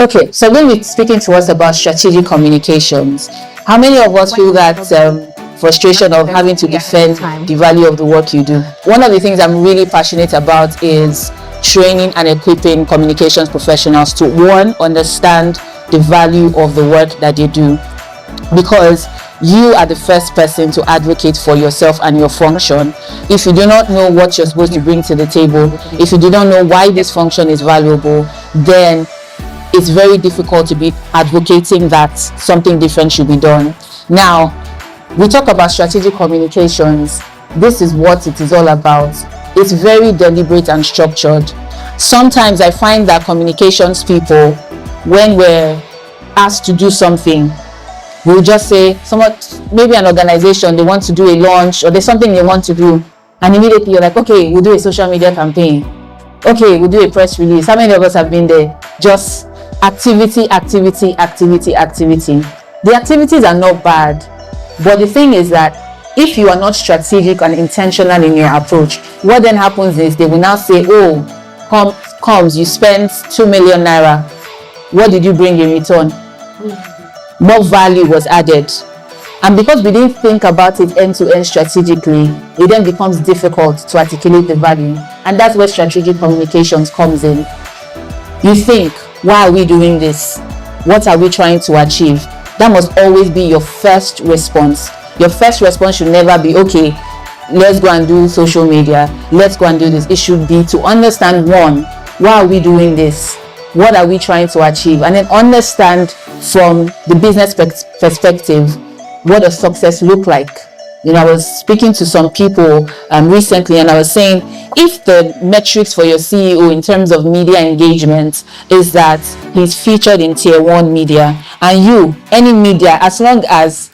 Okay, so when we're speaking to us about strategic communications, how many of us feel that frustration of having to defend the value of the work you do? One of the things I'm really passionate about is training and equipping communications professionals to, one, understand the value of the work that they do, because you are the first person to advocate for yourself and your function. If you do not know what you're supposed to bring to the table, if you do not know why this function is valuable, then it's very difficult to be advocating that something different should be done. Now, we talk about strategic communications. This is what it is all about. It's very deliberate and structured. Sometimes I find that communications people, when we're asked to do something, we'll just say, maybe an organization, they want to do a launch or there's something they want to do, and immediately you're like, okay, we'll do a social media campaign. Okay, we'll do a press release. How many of us have been there? Just activity. The activities are not bad, but the thing is that if you are not strategic and intentional in your approach, what then happens is they will now say, oh, Comms, you spent 2 million naira. What did you bring in return? What value was added? And because we didn't think about it end-to-end strategically, it then becomes difficult to articulate the value. And that's where strategic communications comes in. You think, why are we doing this? What are we trying to achieve? That must always be your first response. Your first response should never be, okay, let's go and do social media. Let's go and do this. It should be to understand, one, why are we doing this? What are we trying to achieve? And then understand from the business perspective, what does success look like? You know, I was speaking to some people recently, and I was saying, if the metrics for your CEO in terms of media engagement is that he's featured in tier 1 media, and any media, as long as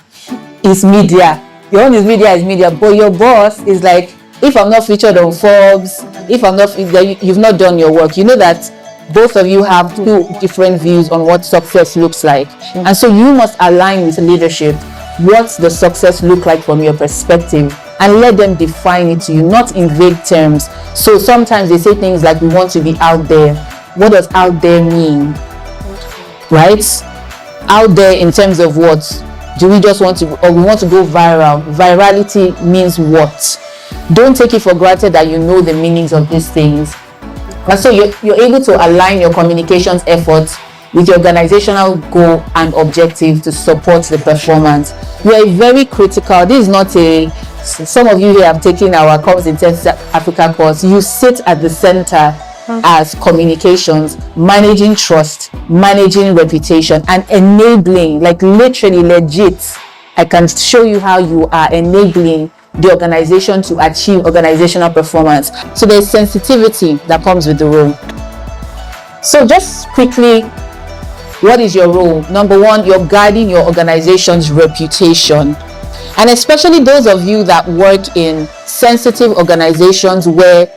it's media, your own is media, but your boss is like, if I'm not featured on Forbes, you've not done your work. You know that both of you have two different views on what success looks like. And so you must align with leadership. What's the success look like from your perspective? And let them define it to you, not in vague terms. So sometimes they say things like, we want to be out there. What does out there mean? Right? Out there in terms of what? Do we just want to, or we want to go viral? Virality means what? Don't take it for granted that you know the meanings of these things. And so you're able to align your communications efforts with your organizational goal and objective to support the performance. You are very critical. This is not some of you here have taken our Comms Intense Africa course. You sit at the center as communications, managing trust, managing reputation, and enabling, like literally legit. I can show you how you are enabling the organization to achieve organizational performance. So there's sensitivity that comes with the role. So just quickly, what is your role? Number one, you're guiding your organization's reputation. And especially those of you that work in sensitive organizations where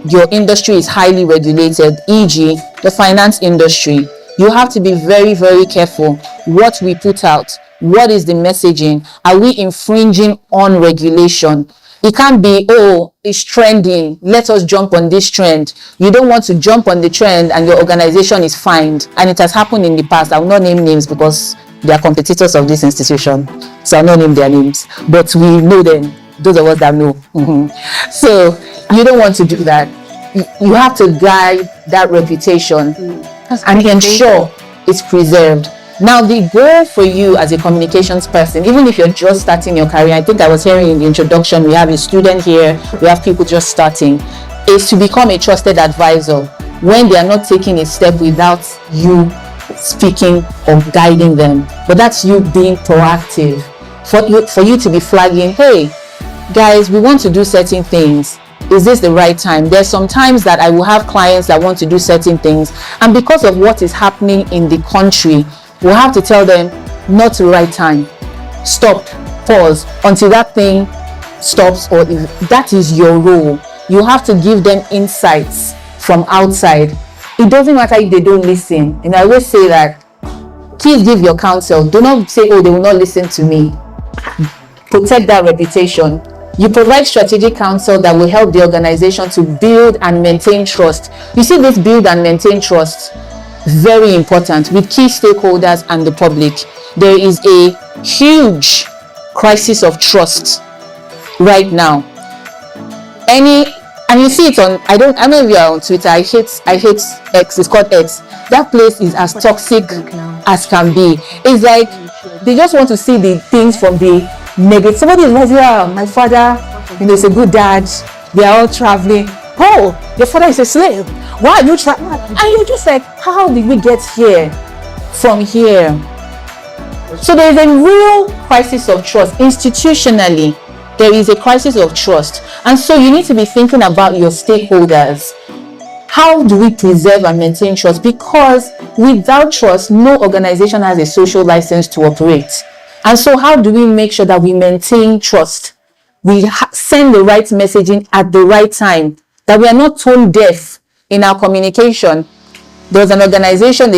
your industry is highly regulated, e.g. the finance industry, you have to be very, very careful what we put out. What is the messaging? Are we infringing on regulation? It can't be, oh, it's trending, let us jump on this trend. You don't want to jump on the trend and your organization is fined. And it has happened in the past. I will not name names because they are competitors of this institution, so I'll not name their names, but we know them, those of us that know. So you don't want to do that. You have to guide that reputation and ensure it's preserved. Now, the goal for you as a communications person, even if you're just starting your career, I think I was hearing in the introduction, we have a student here, we have people just starting, is to become a trusted advisor when they are not taking a step without you speaking or guiding them. But that's you being proactive. For you to be flagging, hey, guys, we want to do certain things. Is this the right time? There's some times that I will have clients that want to do certain things, and because of what is happening in the country, we'll have to tell them, not the right time. Stop, pause, until that thing stops, or if that is your role. You have to give them insights from outside. It doesn't matter if they don't listen. And I always say that, please give your counsel. Do not say, oh, they will not listen to me. Protect that reputation. You provide strategic counsel that will help the organization to build and maintain trust. You see this build and maintain trust. very important with key stakeholders and the public. There is a huge crisis of trust right now. And you see it on, I know if you are on Twitter, I hate X, it's called X. That place is as toxic as can be. It's like they just want to see the things from the negative. Somebody is like, yeah, my father, is a good dad. They are all traveling. Oh, your father is a slave. Why are you traveling? And you're just like, how did we get here from here? So there is a real crisis of trust institutionally. There is a crisis of trust, and so you need to be thinking about your stakeholders. How do we preserve and maintain trust? Because without trust, no organization has a social license to operate. And so how do we make sure that we maintain trust? We send the right messaging at the right time, that we are not tone deaf in our communication. There was an organization,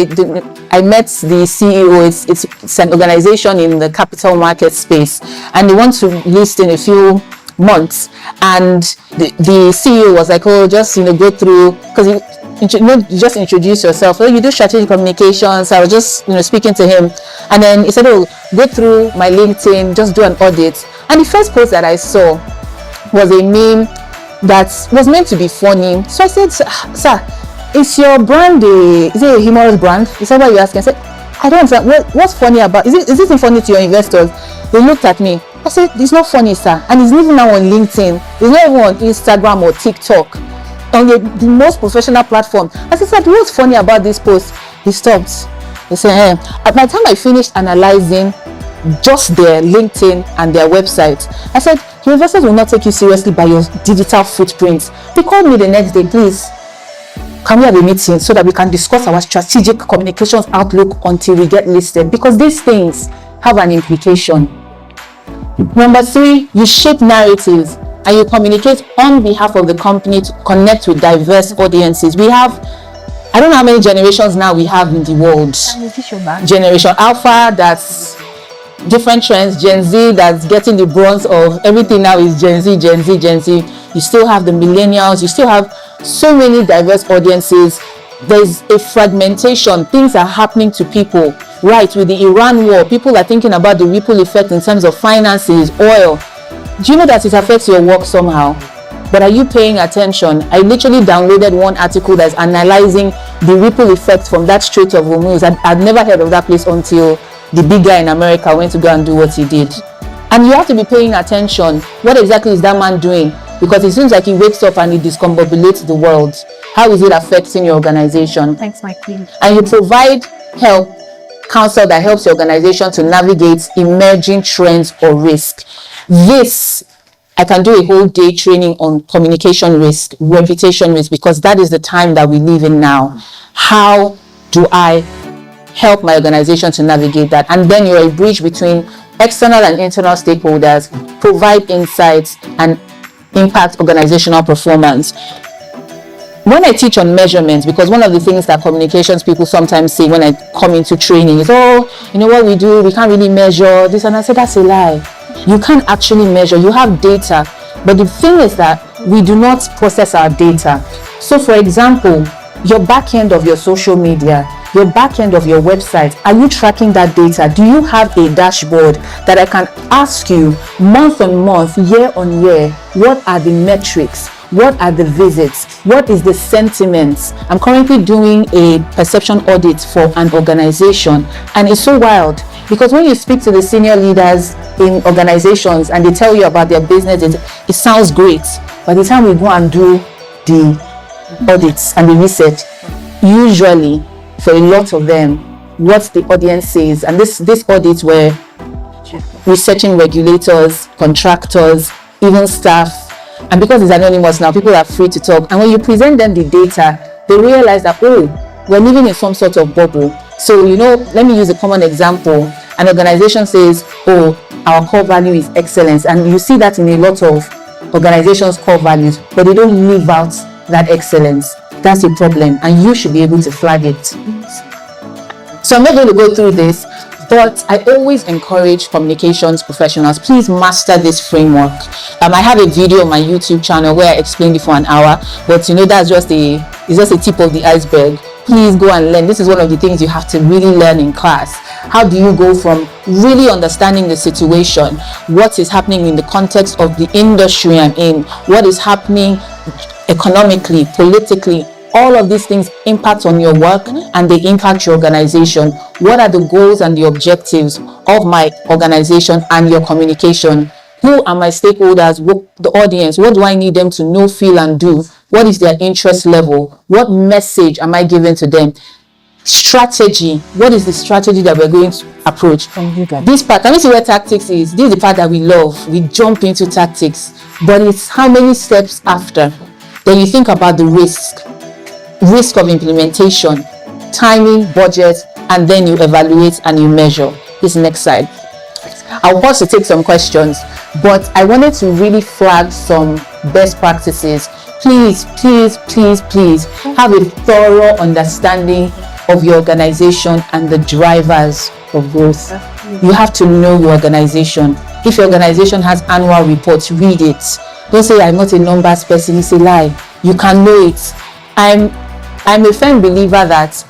I met the CEO, it's an organization in the capital market space, and they want to list in a few months, and the CEO was like, oh, just go through, because you just introduce yourself. So you do strategic communications. I was just speaking to him, and then he said, oh, go through my LinkedIn, just do an audit. And the first post that I saw was a meme that was meant to be funny. So I said, sir, is your brand is it a humorous brand? Is that what you're asking? I said, I don't understand. What's funny about is this funny to your investors? They looked at me. I said, it's not funny, sir. And it's even now on LinkedIn. It's not even on Instagram or TikTok, on the most professional platform. I said, what's funny about this post? He stopped. He said, at the time I finished analyzing just their LinkedIn and their website, I said, your investors will not take you seriously by your digital footprint. They called me the next day, please, can we have a meeting so that we can discuss our strategic communications outlook until we get listed? Because these things have an implication. Number 3, you shape narratives and you communicate on behalf of the company to connect with diverse audiences. We have, I don't know how many generations now we have in the world. Generation Alpha, that's different trends. Gen Z, that's getting the brunt of everything now is Gen Z. You still have the millennials. You still have so many diverse audiences. There's a fragmentation. Things are happening to people. Right, with the Iran war, people are thinking about the ripple effect in terms of finances, oil. Do you know that it affects your work somehow? But are you paying attention? I literally downloaded one article that's analyzing the ripple effect from that Strait of Hormuz. I'd never heard of that place until the big guy in America went to go and do what he did. And you have to be paying attention. What exactly is that man doing? Because it seems like he wakes up and he discombobulates the world. How is it affecting your organization? Thanks, my queen. And you provide counsel that helps your organization to navigate emerging trends or risk. This, I can do a whole day training on communication risk, reputation risk, because that is the time that we live in now. How do I help my organization to navigate that? And then you're a bridge between external and internal stakeholders, provide insights and impact organizational performance. When I teach on measurements, because one of the things that communications people sometimes say when I come into training is, oh, what we do, we can't really measure this. And I say, that's a lie. You can't actually measure. You have data. But the thing is that we do not process our data. So for example, your back end of your social media, your back end of your website, are you tracking that data? Do you have a dashboard that I can ask you month on month, year on year, what are the metrics? What are the visits? What is the sentiment? I'm currently doing a perception audit for an organization, and it's so wild because when you speak to the senior leaders in organizations and they tell you about their business, it sounds great. By the time we go and do the audits and the research, usually for a lot of them, what the audience says, and this audits were researching regulators, contractors, even staff. And because it's anonymous now, people are free to talk. And when you present them the data, they realize that, oh, we're living in some sort of bubble. So, let me use a common example. An organization says, oh, our core value is excellence. And you see that in a lot of organizations' core values, but they don't live out that excellence. That's a problem. And you should be able to flag it. So I'm not going to go through this, but I always encourage communications professionals, please master this framework. I have a video on my YouTube channel where I explained it for an hour, but that's just a tip of the iceberg. Please go and learn. This is one of the things you have to really learn in class. How do you go from really understanding the situation, what is happening in the context of the industry I'm in, what is happening economically, politically, all of these things impact on your work and they impact your organization. What are the goals and the objectives of my organization and your communication? Who are my stakeholders, the audience? What do I need them to know, feel, and do? What is their interest level? What message am I giving to them? Strategy. What is the strategy that we're going to approach? This part, can you see where tactics is? This is the part that we love. We jump into tactics, but it's how many steps after. Then you think about the risk of implementation, timing, budget, and then you evaluate and you measure. This next slide. I'll pause to take some questions, but I wanted to really flag some best practices. Please have a thorough understanding of your organization and the drivers of growth. You have to know your organization. If your organization has annual reports, read it. Don't say I'm not a numbers person. It's a lie. You can know it. I'm a firm believer that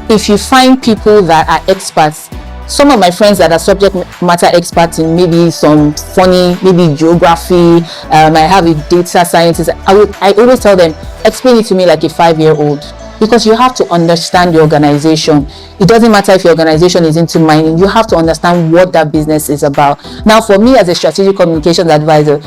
if you find people that are experts, some of my friends that are subject matter experts in maybe some funny, maybe geography, I have a data scientist, I always tell them, explain it to me like a 5-year-old, because you have to understand your organization. It doesn't matter if your organization is into mining, you have to understand what that business is about. Now, for me as a strategic communications advisor,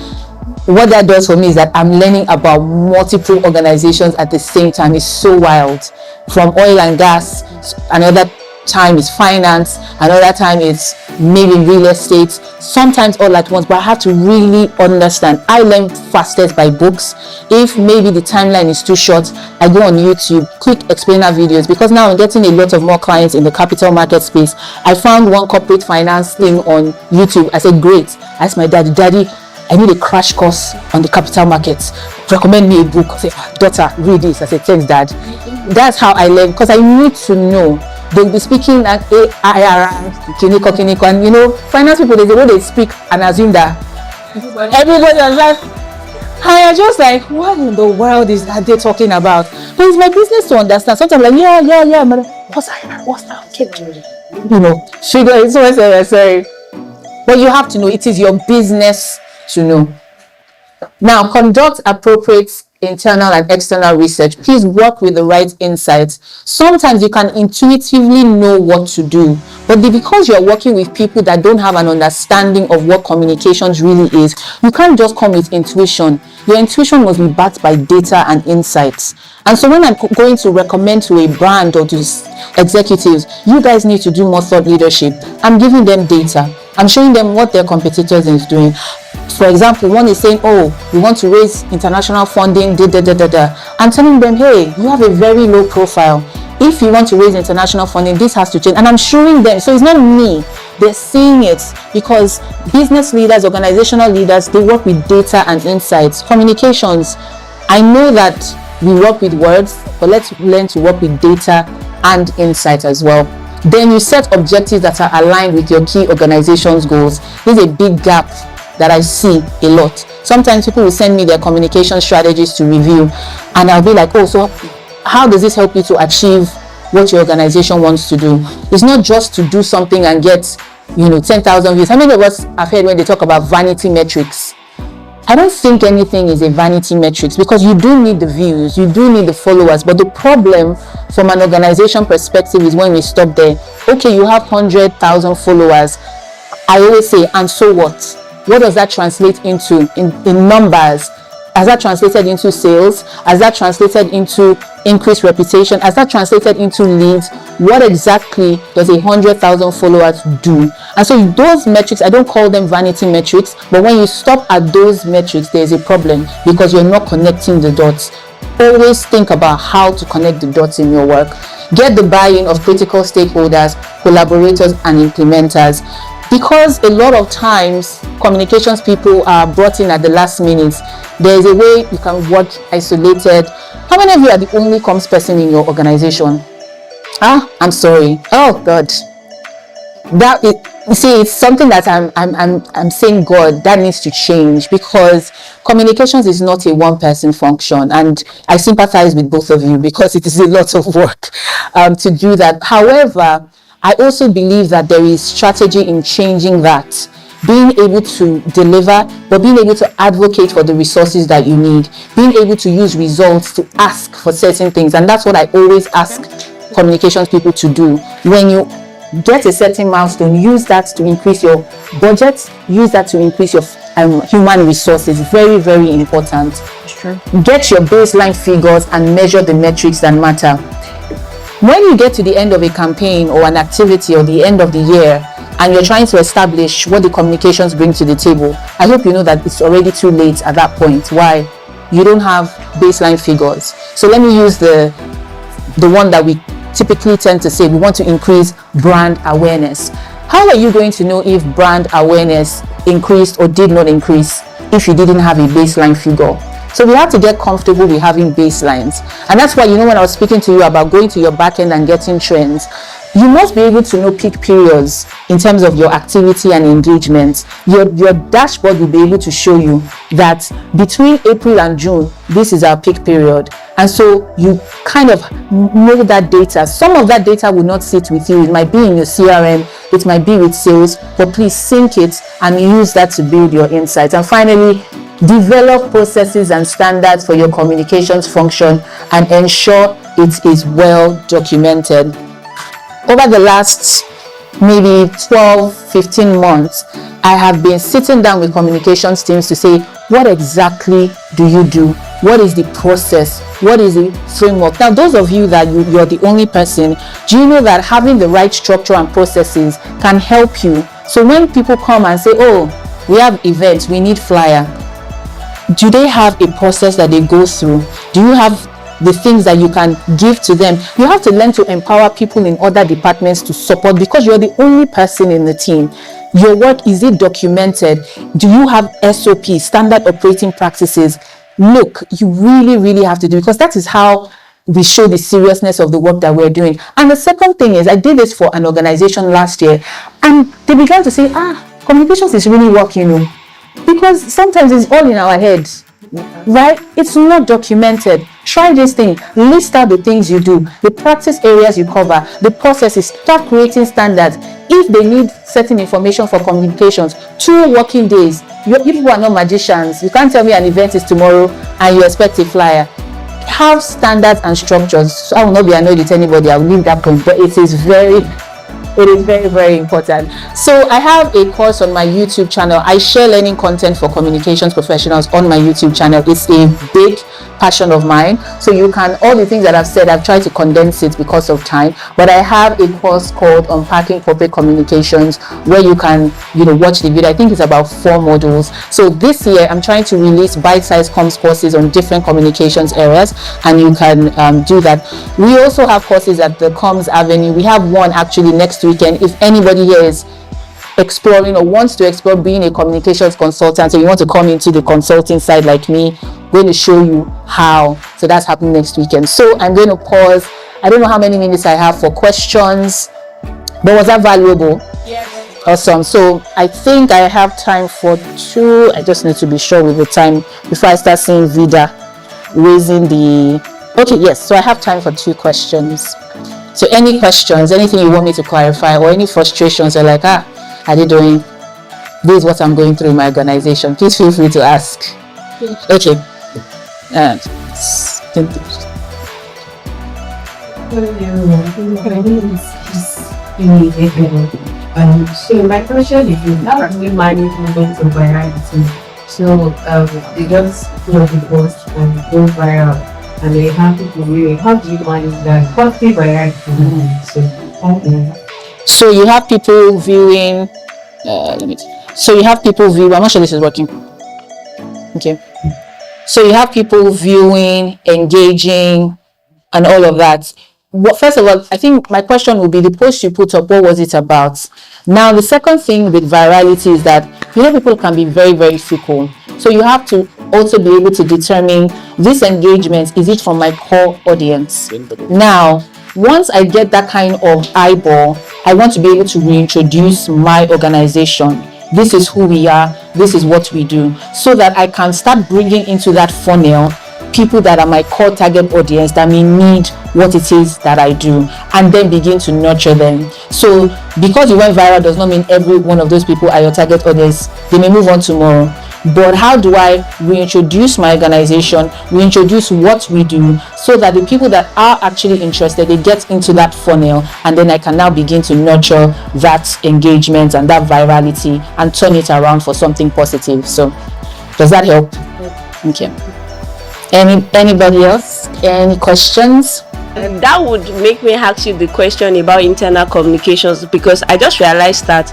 what that does for me is that I'm learning about multiple organizations at the same time. It's so wild. From oil and gas, another time is finance, another time it's maybe real estate, sometimes all at once, but I have to really understand. I learn fastest by books. If maybe the timeline is too short, I go on YouTube, quick explainer videos, because now I'm getting a lot of more clients in the capital market space. I found one corporate finance thing on YouTube. I said, great. I asked my daddy, I need a crash course on the capital markets. Recommend me a book. I said, daughter, read this. I said, thanks, dad. That's how I learn, because I need to know. They'll be speaking like AIR, Kiniko, and finance people, there's a way they speak and assume that everybody is like, I am just like, what in the world is that they're talking about? But it's my business to understand. Sometimes I'm like, yeah, but what's that? Sugar, sorry. But you have to know, it is your business to know. Now, conduct appropriate internal and external research. Please work with the right insights. Sometimes you can intuitively know what to do, but because you're working with people that don't have an understanding of what communications really is, you can't just come with intuition. Your intuition must be backed by data and insights. And so when I'm going to recommend to a brand or to executives, you guys need to do more thought leadership. I'm giving them data. I'm showing them what their competitors is doing. For example, one is saying, oh, we want to raise international funding, I'm telling them, hey, you have a very low profile. If you want to raise international funding, this has to change. And I'm showing them. So it's not me. They're seeing it, because business leaders, organizational leaders, they work with data and insights. Communications, I know that we work with words, but let's learn to work with data and insight as well. Then you set objectives that are aligned with your key organization's goals. There's a big gap that I see a lot. Sometimes people will send me their communication strategies to review, and I'll be like, oh, so how does this help you to achieve what your organization wants to do? It's not just to do something and get 10,000 views. How many of us have heard when they talk about vanity metrics? I don't think anything is a vanity metrics, because you do need the views, you do need the followers, but the problem from an organization perspective is when we stop there. Okay, you have 100,000 followers. I always say, and so what? What does that translate into in numbers? Has that translated into sales? Has that translated into increased reputation? Has that translated into leads? What exactly does 100,000 followers do? And so those metrics, I don't call them vanity metrics, but when you stop at those metrics, there's a problem, because you're not connecting the dots. Always think about how to connect the dots in your work. Get the buy-in of critical stakeholders, collaborators, and implementers. Because a lot of times communications people are brought in at the last minute. There is a way you can work isolated. How many of you are the only comms person in your organization? I'm sorry. Oh God. You see, it's something that I'm saying, God, that needs to change, because communications is not a one-person function, and I sympathize with both of you because it is a lot of work to do that. However, I also believe that there is strategy in changing that, being able to deliver, but being able to advocate for the resources that you need, being able to use results to ask for certain things. And that's what I always ask communications people to do. When you get a certain milestone, use that to increase your budget, use that to increase your human resources. Very, very important. Sure. Get your baseline figures and measure the metrics that matter. When you get to the end of a campaign or an activity or the end of the year, and you're trying to establish what the communications bring to the table, I hope you know that it's already too late at that point. Why? You don't have baseline figures. So let me use the one that we typically tend to say. We want to increase brand awareness. How are you going to know if brand awareness increased or did not increase if you didn't have a baseline figure? So we have to get comfortable with having baselines. And that's why, you know, when I was speaking to you about going to your back end and getting trends, you must be able to know peak periods in terms of your activity and engagement. Your dashboard will be able to show you that between April and June, this is our peak period. And so you kind of know that data. Some of that data will not sit with you. It might be in your CRM, it might be with sales, but please sync it and use that to build your insights. And finally, develop processes and standards for your communications function and ensure it is well documented. Over the last maybe 12-15 months, I have been sitting down with communications teams to say, what exactly do you do? What is the process? What is the framework? Now, those of you that you're the only person, do you know that having the right structure and processes can help you? So when people come and say, oh, we have events, we need flyer, do they have a process that they go through? Do you have the things that you can give to them? You have to learn to empower people in other departments to support, because you're the only person in the team. Your work, is it documented? Do you have SOP, standard operating practices? Look, you really have to do, because that is how we show the seriousness of the work that we're doing. And the second thing is, I did this for an organization last year, and they began to say, communications is really working, because sometimes it's all in our heads, right? It's not documented. Try this thing, list out the things you do, the practice areas you cover, the processes, start creating standards. If they need certain information for communications, 2 working days. You people are not magicians. You can't tell me an event is tomorrow and you expect a flyer. Have standards and structures. So I will not be annoyed with anybody. I will leave that point, but it is very, very important. So I have a course on my YouTube channel. I share learning content for communications professionals on my YouTube channel. It's a big passion of mine. So you can, all the things that I've said, I've tried to condense it because of time, but I have a course called Unpacking Corporate Communications, where you can, watch the video. I think it's about 4 modules. So this year I'm trying to release bite-sized comms courses on different communications areas, and you can do that. We also have courses at the Comms Avenue. We have one actually next weekend. If anybody here is exploring or wants to explore being a communications consultant, so you want to come into the consulting side like me, I'm going to show you how. So that's happening next weekend. So I'm going to pause. I don't know how many minutes I have for questions, but was that valuable? Yes. Awesome. So I think I have time for 2. I just need to be sure with the time before I start seeing Vida raising the... Okay, yes. So I have time for 2 questions. So any questions, anything you want me to clarify, or any frustrations, or like, Adedoyin, this is what I'm going through in my organization, please feel free to ask. Okay. So my question is, how do we manage movements of virality? So they just put the post and go viral, and they have people viewing. How do you manage that? Positive virality. So you have people viewing. So you have people view. I'm not sure this is working. Okay. So you have people viewing, engaging, and all of that. First of all, I think my question would be, the post you put up, what was it about? Now, the second thing with virality is that, people can be very, very fickle. So you have to also be able to determine this engagement, is it from my core audience? Now, once I get that kind of eyeball, I want to be able to reintroduce my organization. This is who we are, this is what we do, so that I can start bringing into that funnel people that are my core target audience that may need what it is that I do, and then begin to nurture them. So because you went viral does not mean every one of those people are your target audience. They may move on tomorrow. But how do I reintroduce my organization, reintroduce what we do, so that the people that are actually interested, they get into that funnel, and then I can now begin to nurture that engagement and that virality and turn it around for something positive. So does that help? Okay. Anybody else? Any questions? That would make me ask you the question about internal communications, because I just realized that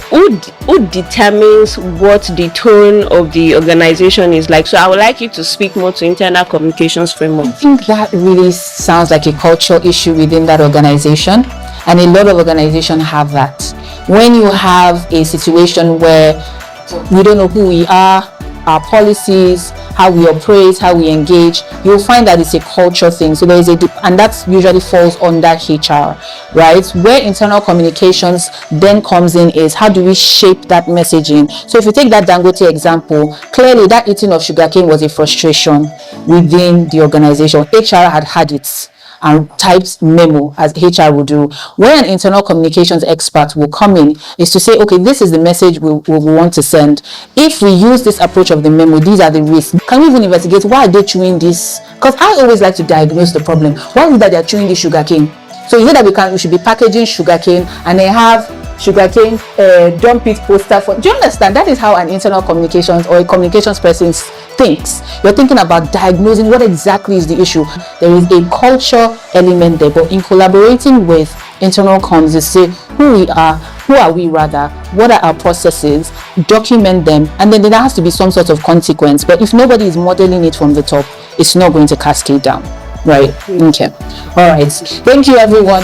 who determines what the tone of the organization is like. So I would like you to speak more to internal communications framework. I think that really sounds like a cultural issue within that organization, and a lot of organizations have that. When you have a situation where we don't know who we are, our policies, how we operate, how we engage, you'll find that it's a culture thing. So there is and that usually falls under HR, right? Where internal communications then comes in is, how do we shape that messaging? So if you take that Dangote example, clearly that eating of sugarcane was a frustration within the organization. HR had it and types memo as HR will do. Where an internal communications expert will come in is to say, okay, this is the message we want to send. If we use this approach of the memo, these are the risks. Can we even investigate why are they chewing this? Because I always like to diagnose the problem. Why is it that they're chewing this sugarcane? So is it that we should be packaging sugarcane and they have sugarcane dump it poster for? Do you understand? That is how an internal communications or a communications person thinks. You're thinking about diagnosing what exactly is the issue. There is a culture element there, but in collaborating with internal comms, is say who we are, who are we rather, what are our processes, document them, and then there has to be some sort of consequence. But if nobody is modeling it from the top, it's not going to cascade down. Right. Okay. All right. Thank you, everyone.